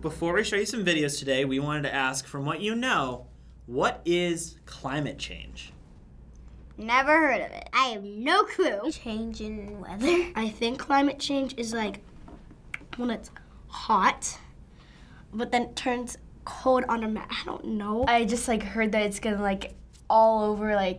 before we show you some videos today, we wanted to ask, from what you know, what is climate change? Never heard of it. I have no clue. Change in weather? I think climate change is like when it's hot, but then it turns cold on a I don't know. I just heard that it's gonna all over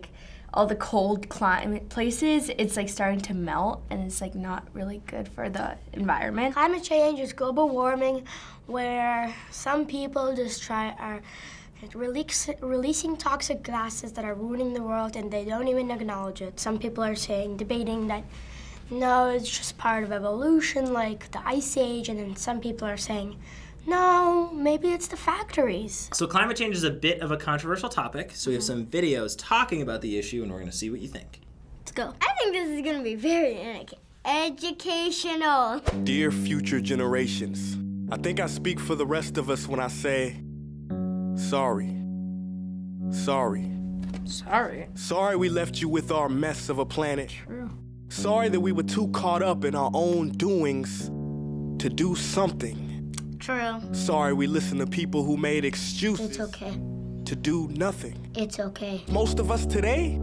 all the cold climate places, it's starting to melt and it's not really good for the environment. Climate change is global warming where some people just are releasing toxic gases that are ruining the world and they don't even acknowledge it. Some people are debating that no, it's just part of evolution like the Ice Age, and then some people are saying no, maybe it's the factories. So climate change is a bit of a controversial topic, so we have some videos talking about the issue and we're gonna see what you think. Let's go. I think this is gonna be very educational. Dear future generations, I think I speak for the rest of us when I say, sorry. Sorry. Sorry? Sorry we left you with our mess of a planet. True. Sorry that we were too caught up in our own doings to do something. True. Sorry we listened to people who made excuses. It's okay. To do nothing. It's okay. Most of us today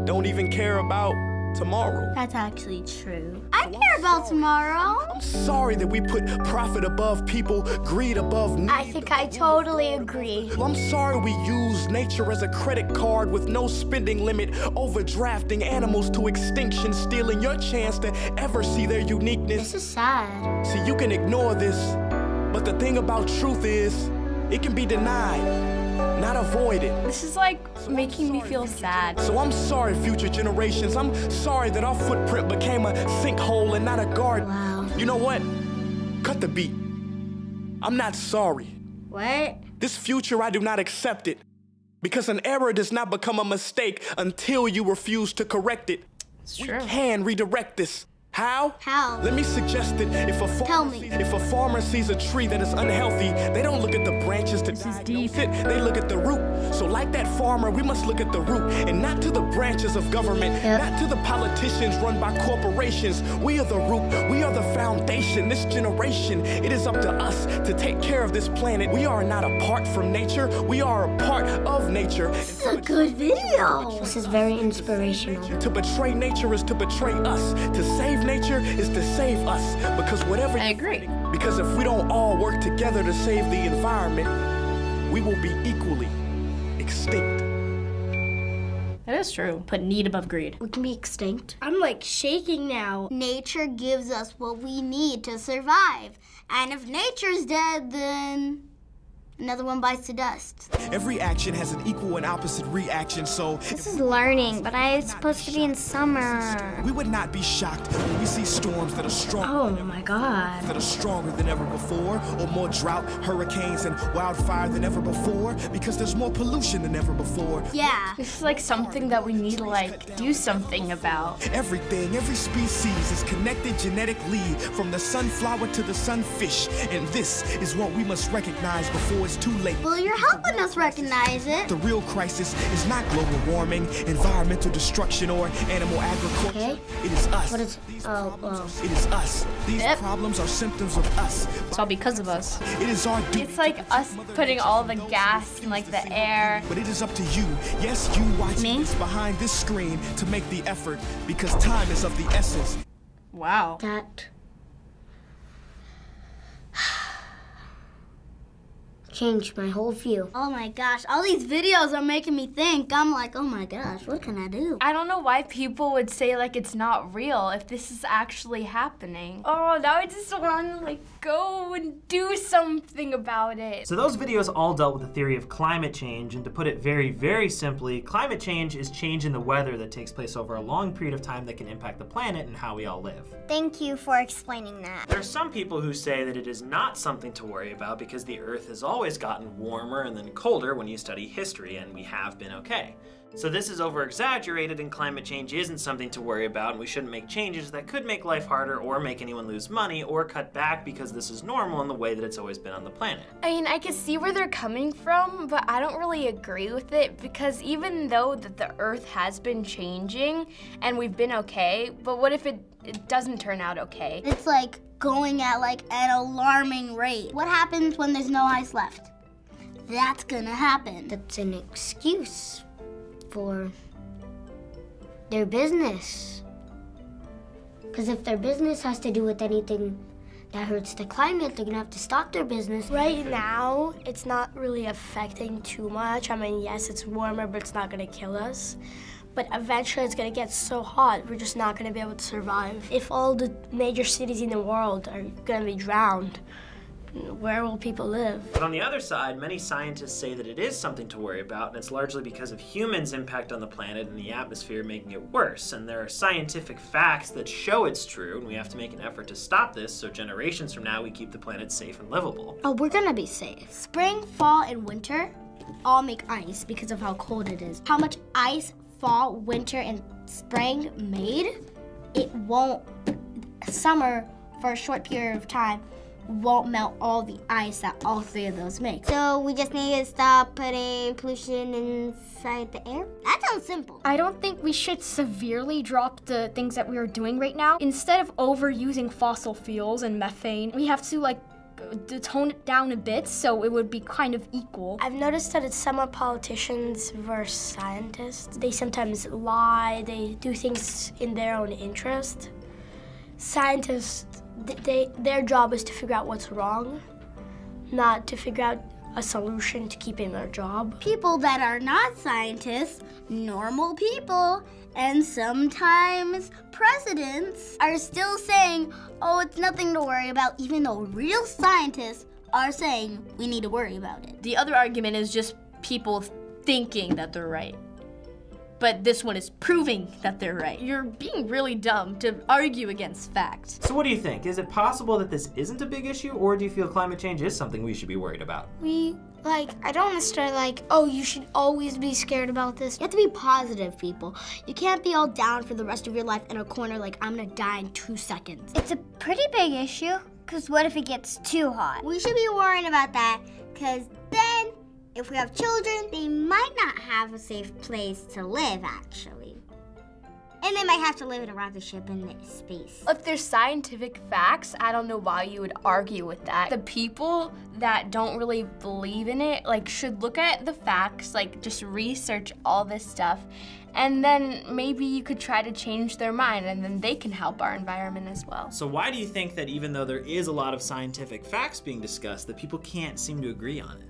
don't even care about tomorrow. That's actually true. I care about tomorrow. I'm sorry that we put profit above people, greed above need. I think I totally agree. Well, I'm sorry we use nature as a credit card with no spending limit, overdrafting animals to extinction, stealing your chance to ever see their uniqueness. This is sad. See, you can ignore this, but the thing about truth is, it can be denied, not avoided. This is making me feel sad. So I'm sorry, future generations. I'm sorry that our footprint became a sinkhole and not a garden. Wow. You know what? Cut the beat. I'm not sorry. What? This future, I do not accept it. Because an error does not become a mistake until you refuse to correct it. It's We true. can redirect this. How? How? Let me suggest that if a farmer sees a tree that is unhealthy, they don't look at the branches to diagnose it, they look at the root. So like that farmer, we must look at the root and not to the branches of government, not to the politicians run by corporations. We are the root, we are the foundation. This generation, it is up to us to take care of this planet. We are not apart from nature, we are a part of nature. This is a good video. This is very inspirational. To betray nature is to betray us. To save nature is to save us. Because whatever I agree. Because if we don't all work together to save the environment, we will be equally extinct. That is true. Put need above greed. We can be extinct. I'm shaking now. Nature gives us what we need to survive. And if nature's dead, then another one bites the dust. Every action has an equal and opposite reaction, so This is learning, but I'm supposed to be in summer. we would not be shocked when we see storms that are strong. Oh my God. That are stronger than ever before, or more drought, hurricanes, and wildfire than ever before, because there's more pollution than ever before. Yeah. This is something that we need to do something about. Everything, every species is connected genetically from the sunflower to the sunfish, and this is what we must recognize before it's too late. Well, you're helping us recognize it. The real crisis is not global warming, environmental destruction, or animal agriculture. Okay. It is us. What is? Oh. It is us. These Yep. problems are symptoms of us. It's all because of us. It is our duty. It's us putting all the gas in the air. But it is up to you, yes, you watching this behind this screen, to make the effort, because time is of the essence. Wow. That changed my whole view. Oh my gosh, all these videos are making me think. I'm oh my gosh, what can I do? I don't know why people would say it's not real if this is actually happening. Oh, now I just want to go and do something about it. So those videos all dealt with the theory of climate change, and to put it very, very simply, climate change is change in the weather that takes place over a long period of time that can impact the planet and how we all live. Thank you for explaining that. There are some people who say that it is not something to worry about because the Earth has always gotten warmer and then colder when you study history, and we have been okay. So this is over-exaggerated, and climate change isn't something to worry about, and we shouldn't make changes that could make life harder or make anyone lose money or cut back because this is normal in the way that it's always been on the planet. I mean, I can see where they're coming from, but I don't really agree with it because even though that the Earth has been changing and we've been okay, but what if it doesn't turn out okay? It's like going at like an alarming rate. What happens when there's no ice left? That's gonna happen. That's an excuse for their business. Because if their business has to do with anything that hurts the climate, they're gonna have to stop their business. Right now, it's not really affecting too much. I mean, yes, it's warmer, but it's not gonna kill us. But eventually it's gonna get so hot, we're just not gonna be able to survive. If all the major cities in the world are gonna be drowned, where will people live? But on the other side, many scientists say that it is something to worry about, and it's largely because of humans' impact on the planet and the atmosphere making it worse. And there are scientific facts that show it's true, and we have to make an effort to stop this so generations from now we keep the planet safe and livable. Oh, we're gonna be safe. Spring, fall, and winter all make ice because of how cold it is. How much ice fall, winter, and spring made, it won't, summer for a short period of time, won't melt all the ice that all three of those make. So we just need to stop putting pollution inside the air? That sounds simple. I don't think we should severely drop the things that we are doing right now. Instead of overusing fossil fuels and methane, we have to to tone it down a bit so it would be kind of equal. I've noticed that it's somewhat politicians versus scientists. They sometimes lie, they do things in their own interest. Scientists, their job is to figure out what's wrong, not to figure out a solution to keeping their job. People that are not scientists, normal people, and sometimes presidents are still saying, oh, it's nothing to worry about, even though real scientists are saying we need to worry about it. The other argument is just people thinking that they're right. But this one is proving that they're right. You're being really dumb to argue against facts. So what do you think? Is it possible that this isn't a big issue, or do you feel climate change is something we should be worried about? I don't necessarily oh, you should always be scared about this. You have to be positive, people. You can't be all down for the rest of your life in a corner like I'm gonna die in 2 seconds. It's a pretty big issue, because what if it gets too hot? We should be worrying about that, because then if we have children, they might not have a safe place to live, actually. And they might have to live in a rocket ship in space. If there's scientific facts, I don't know why you would argue with that. The people that don't really believe in it, should look at the facts, just research all this stuff, and then maybe you could try to change their mind, and then they can help our environment as well. So why do you think that even though there is a lot of scientific facts being discussed, that people can't seem to agree on it?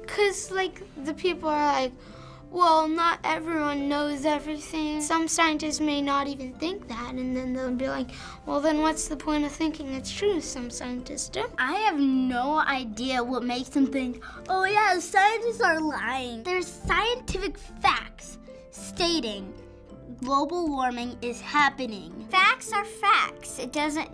Because, the people are well, not everyone knows everything. Some scientists may not even think that, and then they'll be like, well, then what's the point of thinking it's true? Some scientists do. I have no idea what makes them think, oh yeah, scientists are lying. There's scientific facts stating global warming is happening. Facts are facts.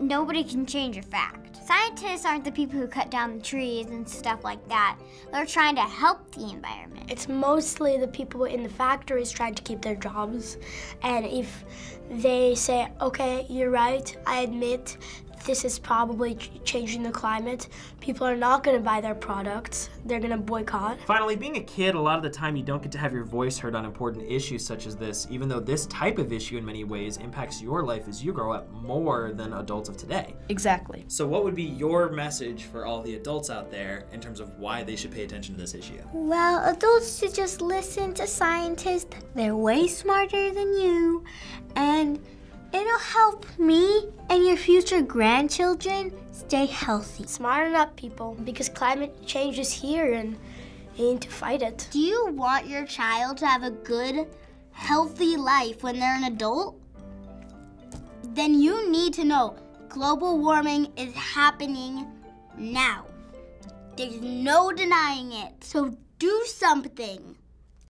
Nobody can change a fact. Scientists aren't the people who cut down the trees and stuff like that. They're trying to help the environment. It's mostly the people in the factories trying to keep their jobs. And if they say, okay, you're right, I admit this is probably changing the climate, people are not gonna buy their products. They're gonna boycott. Finally, being a kid, a lot of the time you don't get to have your voice heard on important issues such as this, even though this type of issue in many ways impacts your life as you grow up more than adults of today. Exactly. So what would be your message for all the adults out there in terms of why they should pay attention to this issue? Well, adults should just listen to scientists. They're way smarter than you, and it'll help me and your future grandchildren stay healthy. Smarten up, people, because climate change is here and you need to fight it. Do you want your child to have a good, healthy life when they're an adult? Then you need to know global warming is happening now. There's no denying it. So do something.